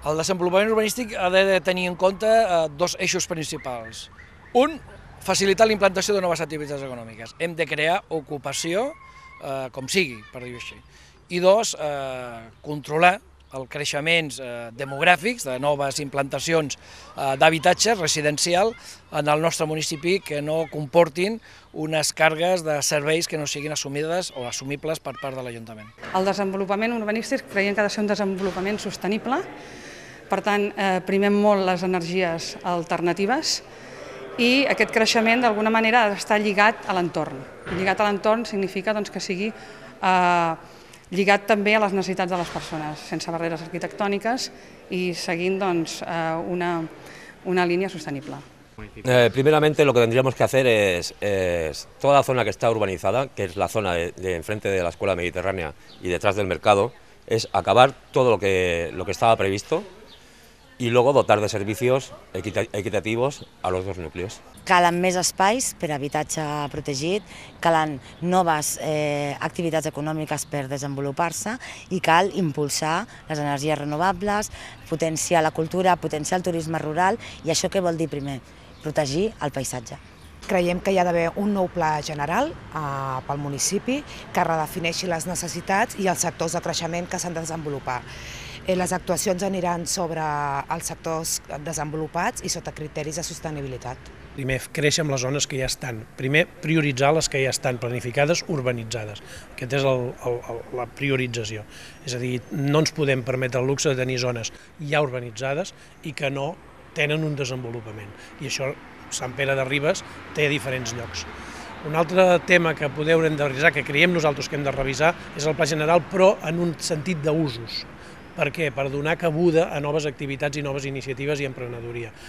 El desenvolupament urbanístic ha de tenir en compte dos eixos principals. Un, facilitar la implantació de noves activitats econòmiques. Hem de crear ocupació, com sigui, per dir-ho així. I dos, controlar els creixements demogràfics de noves implantacions d'habitatge residencial en el nostre municipi que no comportin unes càrregues de serveis que no siguin assumides o assumibles per part de l'Ajuntament. El desenvolupament urbanístic creiem que ha de ser un desenvolupament sostenible, per tant, primem molt les energies alternatives i aquest creixement d'alguna manera ha d'estar lligat a l'entorn. Lligat a l'entorn significa que sigui lligat també a les necessitats de les persones, sense barreres arquitectòniques i seguint una línia sostenible. Primeramente lo que tendríamos que hacer es toda la zona que está urbanizada, que es la zona de enfrente de la Escuela Mediterránea y detrás del mercado, es acabar todo lo que estaba previsto i luego dotar de servicios equitativos a los dos núcleos. Calen més espais per a habitatge protegit, calen noves activitats econòmiques per desenvolupar-se i cal impulsar les energies renovables, potenciar la cultura, potenciar el turisme rural i això què vol dir primer? Protegir el paisatge. Creiem que hi ha d'haver un nou pla general pel municipi que redefineixi les necessitats i els sectors de creixement que s'han de desenvolupar. Les actuacions aniran sobre els sectors desenvolupats i sota criteris de sostenibilitat. Primer, créixer amb les zones que ja estan. Primer, prioritzar les que ja estan planificades, urbanitzades. Aquesta és la priorització. És a dir, no ens podem permetre el luxe de tenir zones ja urbanitzades i que no tenen un desenvolupament. I això, Sant Pere de Ribes té diferents llocs. Un altre tema que haurem de revisar, que creiem nosaltres que hem de revisar, és el pla general, però en un sentit d'usos. Per què? Per donar cabuda a noves activitats i noves iniciatives i emprenedoria.